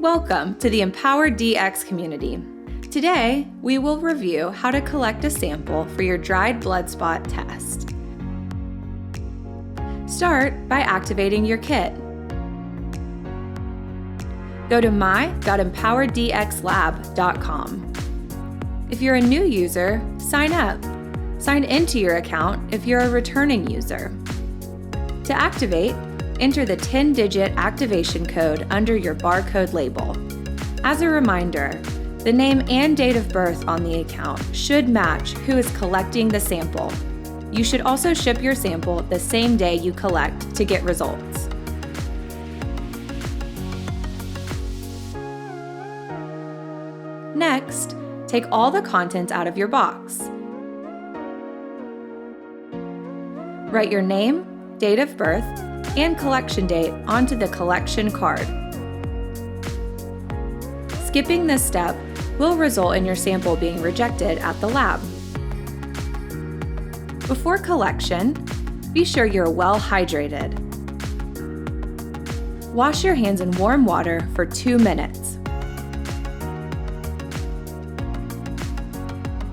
Welcome to the Empower DX community. Today, we will review how to collect a sample for your dried blood spot test. Start by activating your kit. Go to my.empowerdxlab.com. If you're a new user, sign up. Sign into your account if you're a returning user. To activate, enter the 10-digit activation code under your barcode label. As a reminder, the name and date of birth on the account should match who is collecting the sample. You should also ship your sample the same day you collect to get results. Next, take all the contents out of your box. Write your name, date of birth, and collection date onto the collection card. Skipping this step will result in your sample being rejected at the lab. Before collection, be sure you're well hydrated. Wash your hands in warm water for 2 minutes.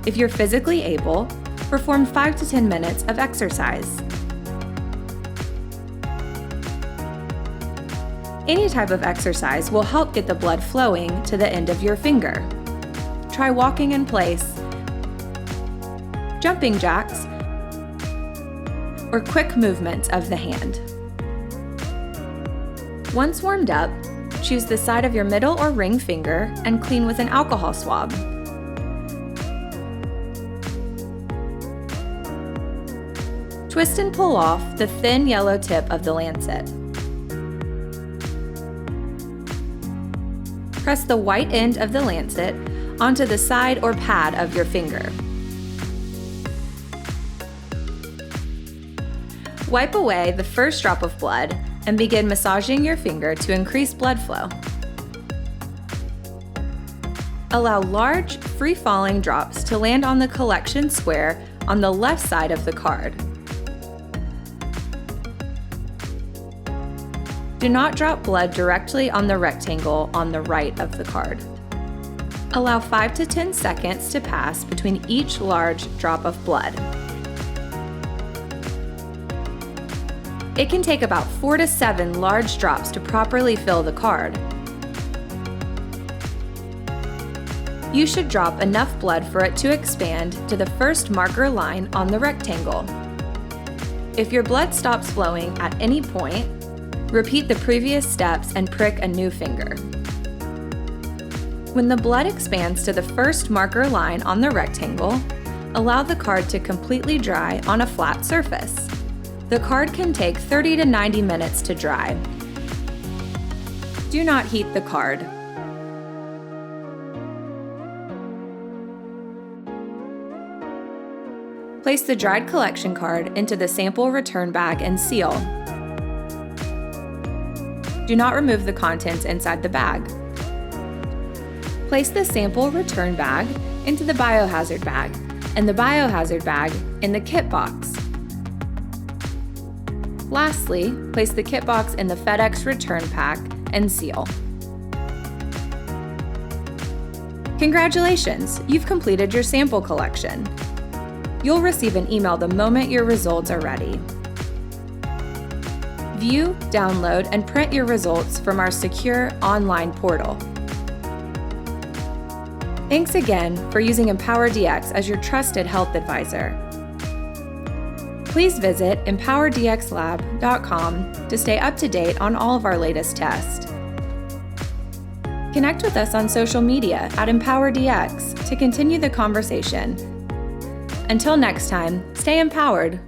If you're physically able, perform 5 to 10 minutes of exercise. Any type of exercise will help get the blood flowing to the end of your finger. Try walking in place, jumping jacks, or quick movements of the hand. Once warmed up, choose the side of your middle or ring finger and clean with an alcohol swab. Twist and pull off the thin yellow tip of the lancet. Press the white end of the lancet onto the side or pad of your finger. Wipe away the first drop of blood and begin massaging your finger to increase blood flow. Allow large, free-falling drops to land on the collection square on the left side of the card. Do not drop blood directly on the rectangle on the right of the card. Allow 5 to 10 seconds to pass between each large drop of blood. It can take about 4 to 7 large drops to properly fill the card. You should drop enough blood for it to expand to the first marker line on the rectangle. If your blood stops flowing at any point, repeat the previous steps and prick a new finger. When the blood expands to the first marker line on the rectangle, allow the card to completely dry on a flat surface. The card can take 30 to 90 minutes to dry. Do not heat the card. Place the dried collection card into the sample return bag and seal. Do not remove the contents inside the bag. Place the sample return bag into the biohazard bag and the biohazard bag in the kit box. Lastly, place the kit box in the FedEx return pack and seal. Congratulations! You've completed your sample collection. You'll receive an email the moment your results are ready. View, download, and print your results from our secure online portal. Thanks again for using Empower DX as your trusted health advisor. Please visit empowerdxlab.com to stay up to date on all of our latest tests. Connect with us on social media at EmpowerDX to continue the conversation. Until next time, stay empowered.